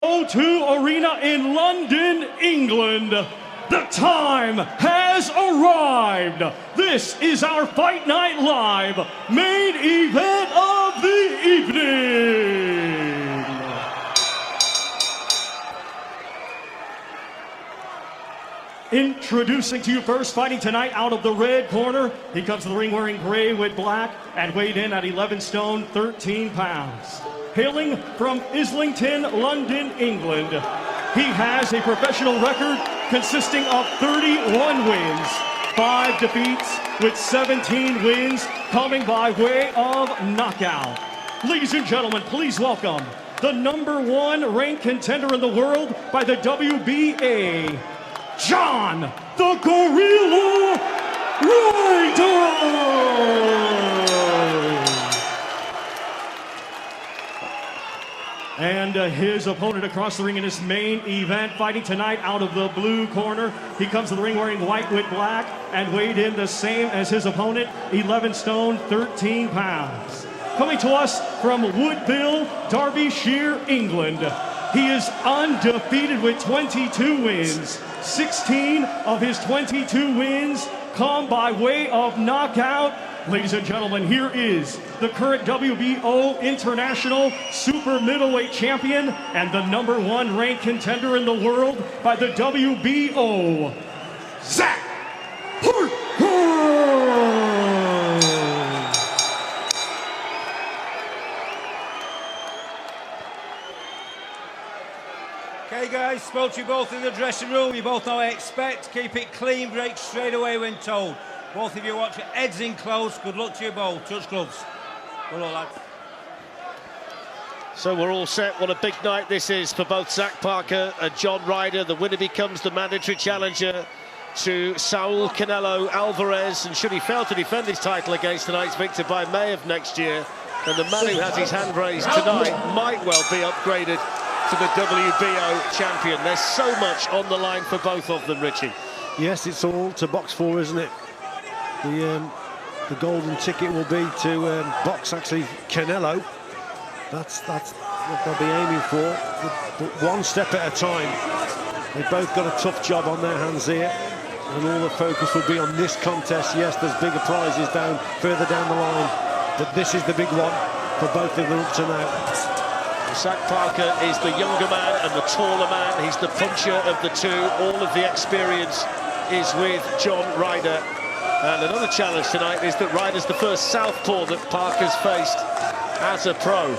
O2 Arena in London, England. The time has arrived. This is our Fight Night Live main event of the evening. Introducing to you first, fighting tonight out of the red corner. He comes to the ring wearing gray with black and weighed in at 11 stone, 13 pounds. Hailing from Islington, London, England, he has a professional record consisting of 31 wins, 5 defeats, with 17 wins coming by way of knockout. Ladies and gentlemen, please welcome the #1 ranked contender in the world by the WBA, Jon the Gorilla RYDER! And his opponent across the ring in this main event, fighting tonight out of the blue corner. He comes to the ring wearing white with black and weighed in the same as his opponent, 11 stone, 13 pounds. Coming to us from Woodville, Derbyshire, England. He is undefeated with 22 wins. 16 of his 22 wins come by way of knockout. Ladies and gentlemen, here is the current WBO International Super Middleweight Champion and the #1 ranked contender in the world by the WBO, ZAK PARKER! Okay guys, spoke to you both in the dressing room. You both know what I expect. Keep it clean, break straight away when told. Both of you watch your heads in close. Good luck to you both. Touch gloves. Good luck, lads. So we're all set. What a big night this is for both ZAK PARKER and Jon RYDER. The winner becomes the mandatory challenger to Saul Canelo Alvarez. And should he fail to defend his title against tonight's victor by May of next year, then the man who has his hand raised tonight might well be upgraded to the WBO champion. There's so much on the line for both of them, Richie. Yes, it's all to box for, isn't it? The golden ticket will be to box actually Canelo. That's what they'll be aiming for, but one step at a time. They've both got a tough job on their hands here, and all the focus will be on this contest. Yes, there's bigger prizes further down the line, but this is the big one for both of them up to now. ZAK PARKER is the younger man and the taller man. He's the puncher of the two. All of the experience is with Jon RYDER. And another challenge tonight is that RYDER's the first southpaw that Parker's faced as a pro.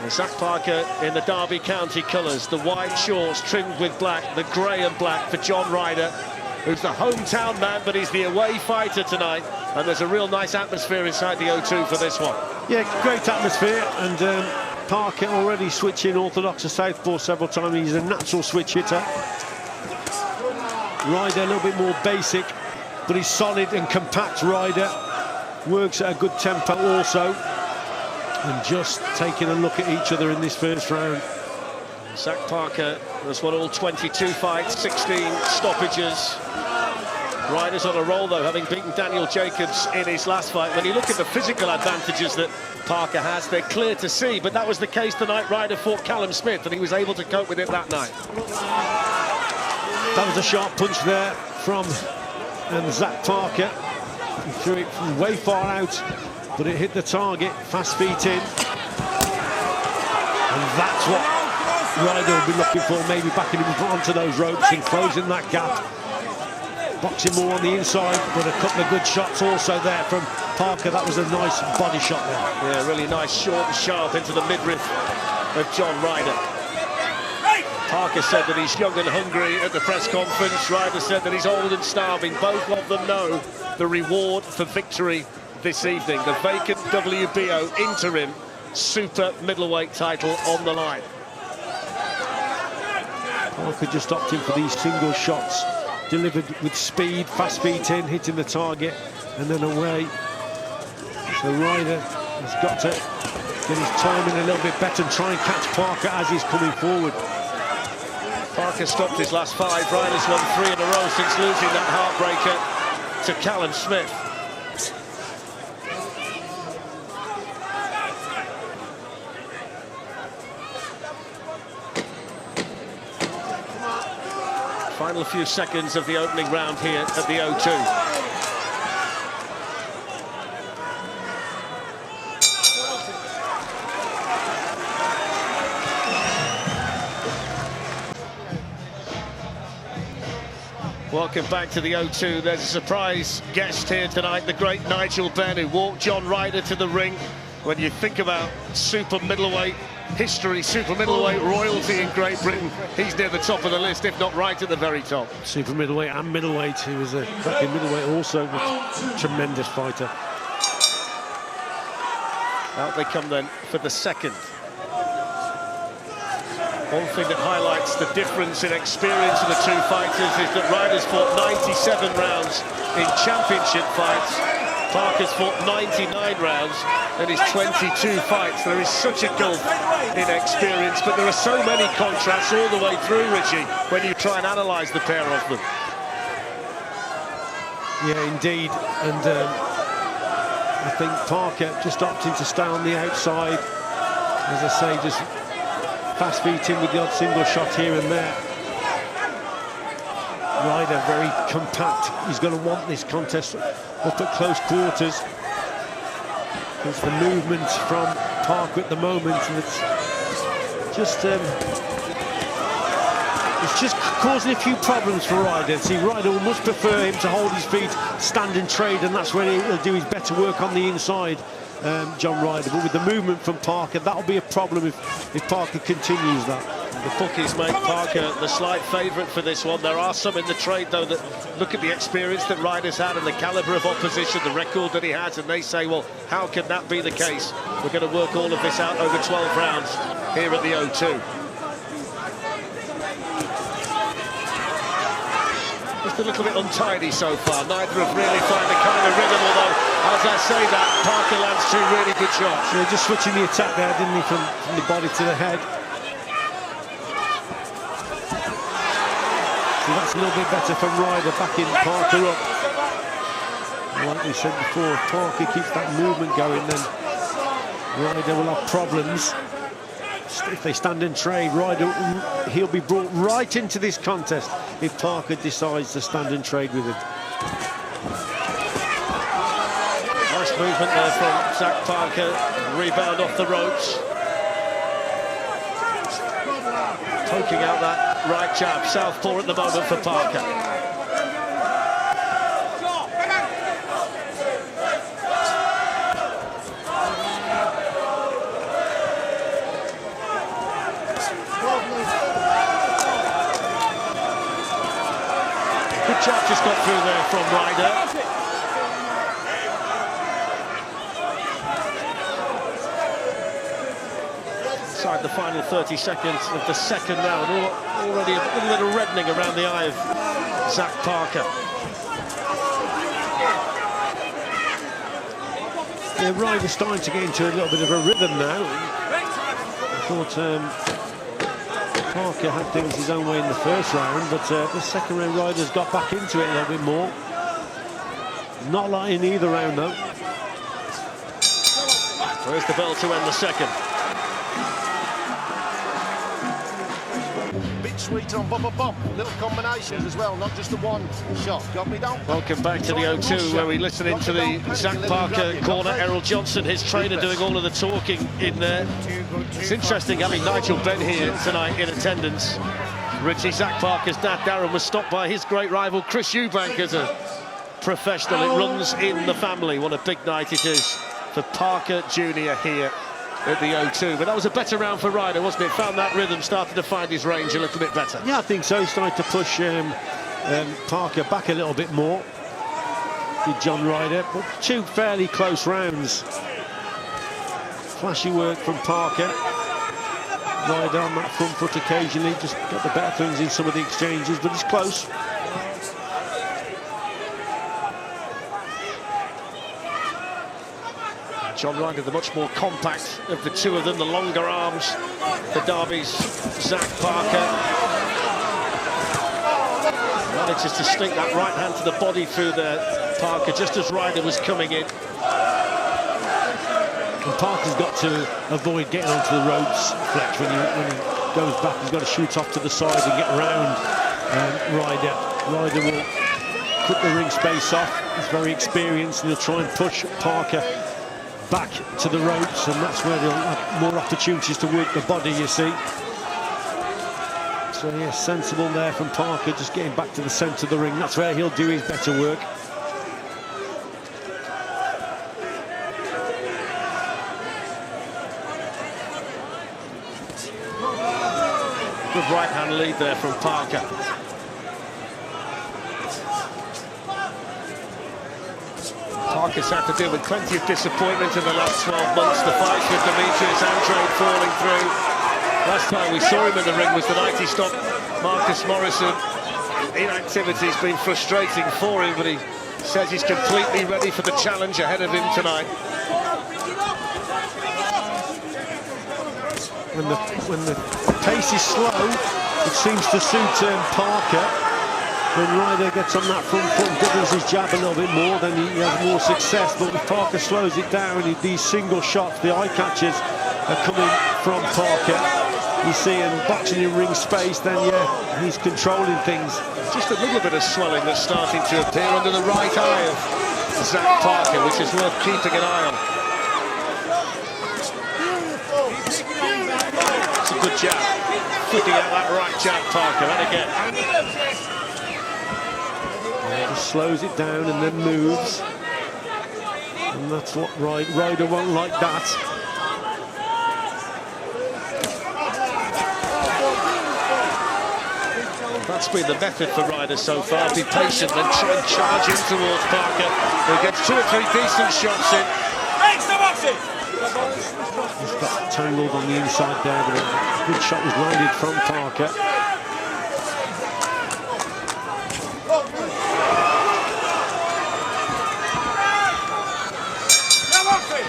And ZAK PARKER in the Derby County colours, the white shorts trimmed with black, the grey and black for Jon RYDER, who's the hometown man, but he's the away fighter tonight. And there's a real nice atmosphere inside the O2 for this one. Yeah, great atmosphere, and Parker already switching orthodox to southpaw several times. He's a natural switch hitter. RYDER a little bit more basic, but he's solid and compact. RYDER works at a good tempo also, and just taking a look at each other in this first round. ZAK PARKER has won all 22 fights, 16 stoppages. RYDER's on a roll though, having beaten Daniel Jacobs in his last fight. When you look at the physical advantages that Parker has, they're clear to see, but that was the case the night RYDER fought Callum Smith, and he was able to cope with it that night. That was a sharp punch there from ZAK PARKER. He threw it from way far out, but it hit the target, fast feet in. And that's what RYDER will be looking for, maybe backing him onto those ropes and closing that gap. Boxing more on the inside, but a couple of good shots also there from Parker. That was a nice body shot there. Yeah, really nice, short and sharp into the midriff of Jon RYDER. Parker said that he's young and hungry at the press conference. RYDER said that he's old and starving. Both of them know the reward for victory this evening. The vacant WBO interim super middleweight title on the line. Parker just opting for these single shots, delivered with speed, fast feet in, hitting the target, and then away. So RYDER has got to get his timing a little bit better and try and catch Parker as he's coming forward. Parker stopped his last 5. RYDER's won 3 in a row since losing that heartbreaker to Callum Smith. Final few seconds of the opening round here at the O2. Welcome back to the O2. There's a surprise guest here tonight, the great Nigel Benn, who walked John Ryder to the ring. When you think about super middleweight history, super middleweight royalty in Great Britain, he's near the top of the list, if not right at the very top. Super middleweight and middleweight. He was a back in middleweight also, a tremendous fighter. Out they come then for the second. One thing that highlights the difference in experience of the two fighters is that Ryder's fought 97 rounds in championship fights. Parker's fought 99 rounds in his 22 fights. There is such a gulf in experience, but there are so many contrasts all the way through, Richie, when you try and analyse the pair of them. Yeah, indeed. And I think Parker just opting to stay on the outside. As I say, just fast feet in with the odd single shot here and there. Ryder very compact. He's going to want this contest up at close quarters. It's the movement from Parker at the moment, and it's just causing a few problems for Ryder. See, Ryder will much prefer him to hold his feet, stand and trade, and that's when he'll do his better work on the inside. John Ryder, but with the movement from Parker, that'll be a problem if Parker continues that. The bookies make Parker the slight favourite for this one. There are some in the trade, though, that look at the experience that Ryder's had and the calibre of opposition, the record that he has, and they say, well, how can that be the case? We're going to work all of this out over 12 rounds here at the O2. Just a little bit untidy so far. Neither have really found the kind of rhythm, although, as I say that, Parker lands two really good shots. Yeah, just switching the attack there, didn't he, from the body to the head. So that's a little bit better from Ryder, backing Parker up. Like we said before, if Parker keeps that movement going, then Ryder will have problems. If they stand and trade, Ryder, he'll be brought right into this contest if Parker decides to stand and trade with him. Nice movement there from Zach Parker. Rebound off the ropes. Poking out that right jab. Southpaw at the moment for Parker. Good jab just got through there from Ryder. Inside the final 30 seconds of the second round, already a little reddening around the eye of Zach Parker. Yeah, Ryder's starting to get into a little bit of a rhythm now. I thought Parker had things his own way in the first round, but the second round Ryder's got back into it a little bit more. Not a lot in either round though. Where's the bell to end the second? Big sweet on bump, little combinations as well, not just the one shot. Got me down. Welcome back to the O2, where we listen into the Zach Parker corner. Errol Johnson, his trainer, doing all of the talking in there. It's interesting having Nigel Benn here tonight in attendance. Richie, Zach Parker's dad, Darren, was stopped by his great rival, Chris Eubank, as a professional. It runs in the family. What a big night it is for Parker Jr. here at the O2. But that was a better round for Ryder, wasn't it? Found that rhythm, started to find his range a little bit better. Yeah, I think so. He started to push Parker back a little bit more. Did John Ryder, but two fairly close rounds. Flashy work from Parker. Ryder on that front foot occasionally, just got the better things in some of the exchanges, but it's close. John Ryder, the much more compact of the two of them, the longer arms, the Derby's Zach Parker. Manages to stick that right hand to the body through there, Parker, just as Ryder was coming in. And Parker's got to avoid getting onto the ropes, Fletch, when he goes back. He's got to shoot off to the side and get around Ryder. Ryder will cut the ring space off. He's very experienced, and he'll try and push Parker back to the ropes, and that's where they'll have more opportunities to work the body, you see. So yeah, sensible there from Parker, just getting back to the centre of the ring. That's where he'll do his better work. Good right-hand lead there from Parker. Parker's had to deal with plenty of disappointment in the last 12 months. The fight with Demetrius Andrade falling through. Last time we saw him in the ring was the night he stopped Marcus Morrison. Inactivity's been frustrating for him, but he says he's completely ready for the challenge ahead of him tonight. When the pace is slow, it seems to suit Parker. When Ryder gets on that front foot and doubles his jab a little bit more, then he has more success. But when Parker slows it down, these single shots, the eye catches are coming from Parker. You see him boxing in ring space, then yeah, he's controlling things. Just a little bit of swelling that's starting to appear under the right eye of Zach Parker, which is worth keeping an eye on. It's a good jab. Flicking out that right jab, Parker, and again. Just slows it down and then moves. And that's what Ryder won't like that. That's been the method for Ryder so far. Be patient and try and charge in towards Parker, who gets 2 or 3 decent shots in. He's got tangled on the inside there, but a good shot was landed from Parker.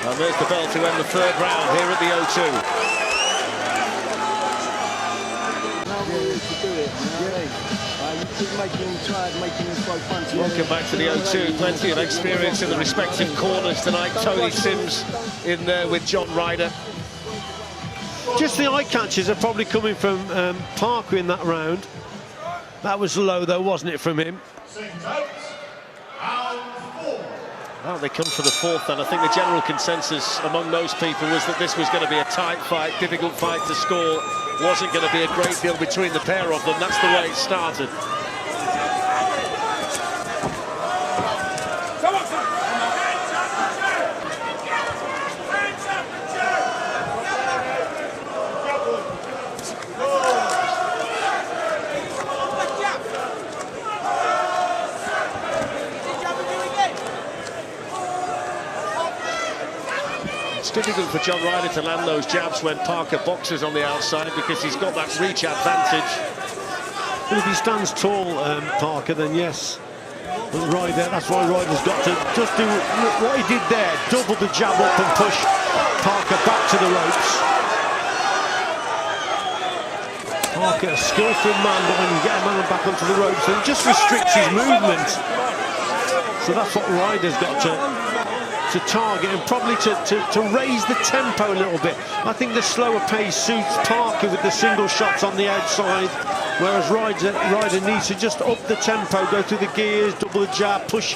And there's the bell to end the 3rd round here at the O2. Welcome back to the O2. Plenty of experience in the respective corners tonight. Tony Sims in there with John Ryder. Just the eye catches are probably coming from Parker in that round. That was low though, wasn't it, from him? Well, they come for the 4th, and I think the general consensus among most people was that this was going to be a tight fight, difficult fight to score. Wasn't going to be a great deal between the pair of them. That's the way it started. It's difficult for John Ryder to land those jabs when Parker boxes on the outside because he's got that reach advantage. Well, if he stands tall, Parker, then yes. But Ryder, that's why Ryder's got to just do what he did there, double the jab up and push Parker back to the ropes. Parker, a skillful man, but when you get a man back onto the ropes, then it just restricts his movement. So that's what Ryder's got to target, and probably to raise the tempo a little bit. I think the slower pace suits Parker with the single shots on the outside, whereas Ryder needs to just up the tempo, go through the gears, double the jab, push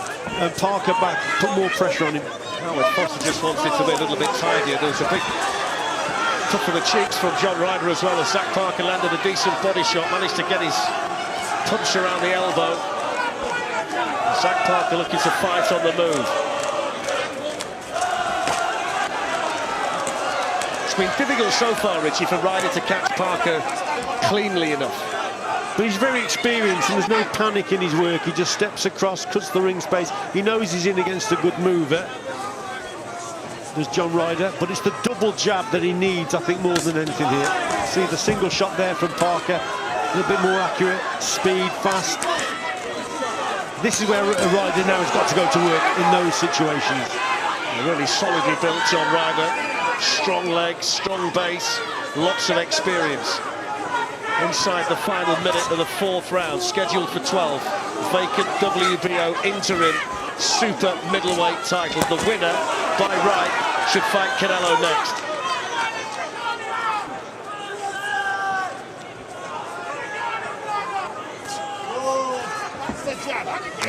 Parker back, put more pressure on him. Howard Foster just wants it to be a little bit tidier. There was a big tuck of the cheeks from John Ryder as well as Zach Parker landed a decent body shot, managed to get his punch around the elbow. Zach Parker looking to fight on the move. It's been difficult so far, Richie, for Ryder to catch Parker cleanly enough. But he's very experienced and there's no panic in his work. He just steps across, cuts the ring space. He knows he's in against a good mover. There's John Ryder, but it's the double jab that he needs, I think, more than anything here. See the single shot there from Parker. A little bit more accurate, speed, fast. This is where Ryder now has got to go to work in those situations. A really solidly built John Ryder. Strong legs, strong base, lots of experience. Inside the final minute of the 4th round, scheduled for 12. Vacant WBO interim super middleweight title. The winner, by right, should fight Canelo next.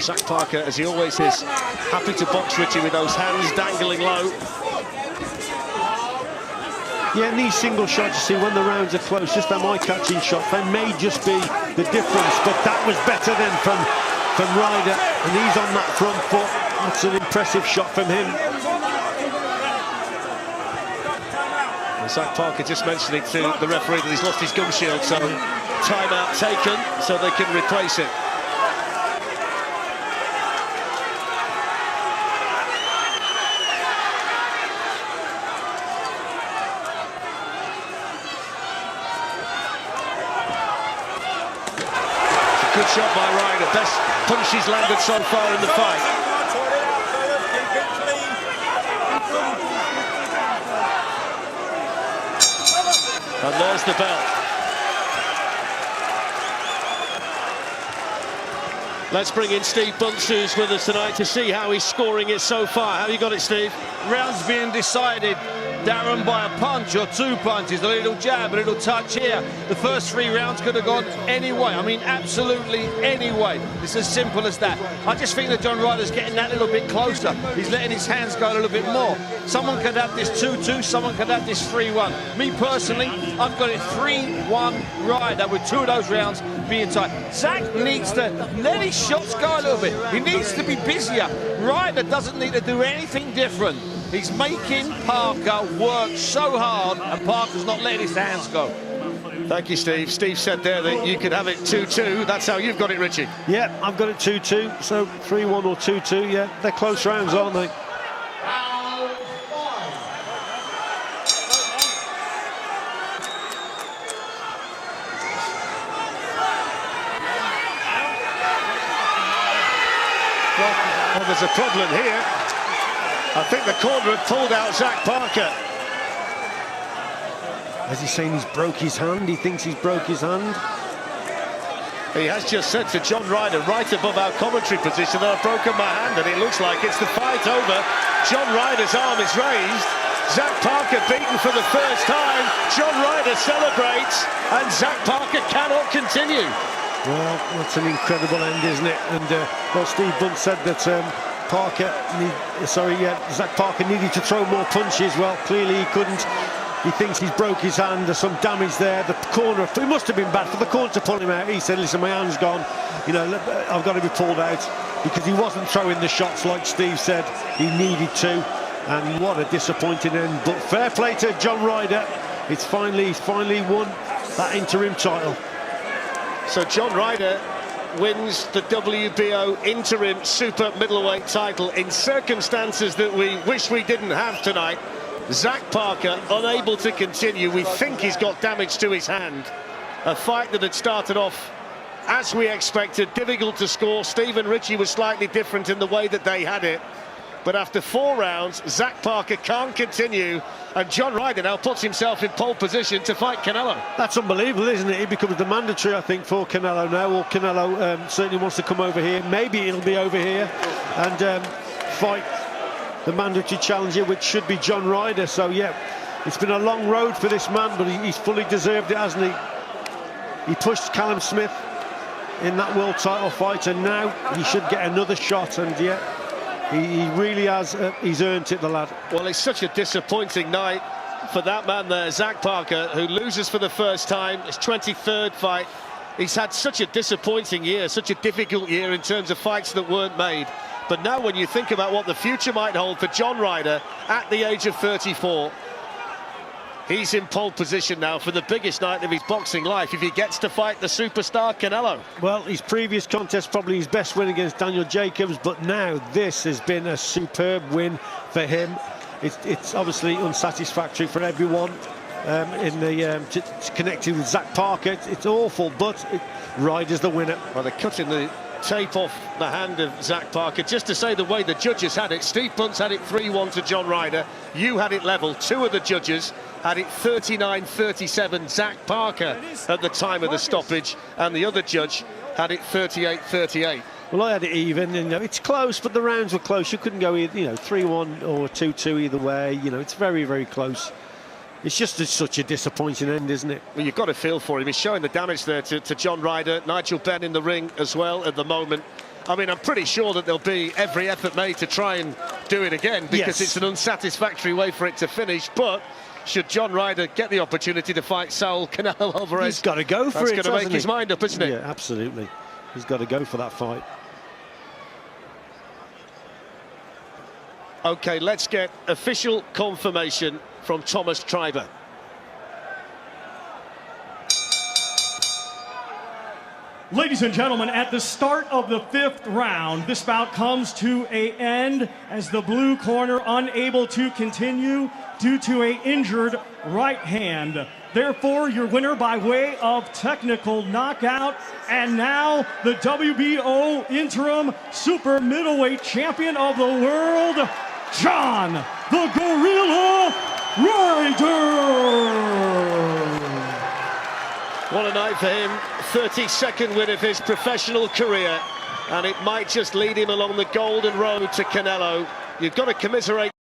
Zach Parker, as he always is, happy to box Richie with those hands dangling low. Yeah, and these single shots, you see, when the rounds are close, just them eye-catching shots, they may just be the difference, but that was better than from Ryder, and he's on that front foot. That's an impressive shot from him. And Zach Parker just mentioning to the referee that he's lost his gum shield, so timeout taken so they can replace it. Good shot by Ryder, best punch he's landed so far in the fight. And there's the bell. Let's bring in Steve Bunce, who's with us tonight, to see how he's scoring it so far. How you got it, Steve? Rounds being decided, Darren, by a punch or two punches, a little jab, a little touch here. The first 3 rounds could have gone any way. I mean, absolutely any way. It's as simple as that. I just think that John Ryder's getting that little bit closer. He's letting his hands go a little bit more. Someone could have this 2-2, someone could have this 3-1. Me personally, I've got it 3-1 Ryder with 2 of those rounds being tight. Zach needs to let his shots go a little bit. He needs to be busier. Ryder doesn't need to do anything different. He's making Parker work so hard, and Parker's not letting his hands go. Thank you, Steve. Steve said there that you could have it 2-2. That's how you've got it, Richie. Yeah, I've got it 2-2, so 3-1 or 2-2, yeah. They're close rounds, aren't they? Well, there's a problem here. I think the corner had pulled out Zach Parker. As he's saying, he's broke his hand. He thinks he's broke his hand. He has just said to John Ryder, right above our commentary position, that I've broken my hand, and it looks like it's the fight over. John Ryder's arm is raised. Zach Parker beaten for the first time. John Ryder celebrates, and Zach Parker cannot continue. Well, that's an incredible end, isn't it? And well, Steve Bunce said that Zach Parker needed to throw more punches. Well, clearly he couldn't. He thinks he's broke his hand. There's some damage there. The corner, it must have been bad for the corner to pull him out. He said, listen, my hand's gone. You know, I've got to be pulled out, because he wasn't throwing the shots like Steve said he needed to. And what a disappointing end. But fair play to John Ryder. He's finally won that interim title. So John Ryder wins the WBO interim super middleweight title in circumstances that we wish we didn't have tonight. Zach Parker unable to continue. We think he's got damage to his hand. A fight that had started off as we expected, difficult to score. Steve and Richie was slightly different in the way that they had it. But after 4 rounds, Zach Parker can't continue, and John Ryder now puts himself in pole position to fight Canelo. That's unbelievable, isn't it? It becomes the mandatory, I think, for Canelo now. Or Canelo certainly wants to come over here. Maybe it'll be over here and fight the mandatory challenger, which should be John Ryder. So, yeah, it's been a long road for this man, but he's fully deserved it, hasn't he? He pushed Callum Smith in that world title fight, and now he should get another shot, and, yeah, he really has. He's earned it, the lad. Well, it's such a disappointing night for that man there, Zach Parker, who loses for the first time. His 23rd fight. He's had such a disappointing year, such a difficult year in terms of fights that weren't made. But now when you think about what the future might hold for John Ryder at the age of 34, he's in pole position now for the biggest night of his boxing life if he gets to fight the superstar Canelo. Well, his previous contest, probably his best win against Daniel Jacobs, but now this has been a superb win for him. It's obviously unsatisfactory for everyone connected with Zach Parker. It's awful, but Ryder's the winner. Well, they're cutting the tape off the hand of Zach Parker. Just to say the way the judges had it, Steve Bunce had it 3-1 to John Ryder. You had it level. 2 of the judges had it 39-37 Zach Parker at the time of the stoppage, and the other judge had it 38-38. Well, I had it even, and it's close, but the rounds were close. You couldn't go either, 3-1 or 2-2 either way. It's very, very close. It's just such a disappointing end, isn't it? Well, you've got to feel for him. He's showing the damage there to John Ryder. Nigel Benn in the ring as well at the moment. I mean, I'm pretty sure that there'll be every effort made to try and do it again, because it's an unsatisfactory way for it to finish. But should John Ryder get the opportunity to fight Saul Canelo Alvarez, he's got to go for it. That's going to make his mind up, isn't it? Yeah, absolutely. He's got to go for that fight. OK, let's get official confirmation from Thomas Treiber. Ladies and gentlemen, at the start of the 5th round, this bout comes to an end as the blue corner unable to continue due to an injured right hand. Therefore, your winner by way of technical knockout, and now the WBO interim super middleweight champion of the world, John the Gorilla Ryder. What a night for him. 32nd win of his professional career, and it might just lead him along the golden road to Canelo. You've got to commiserate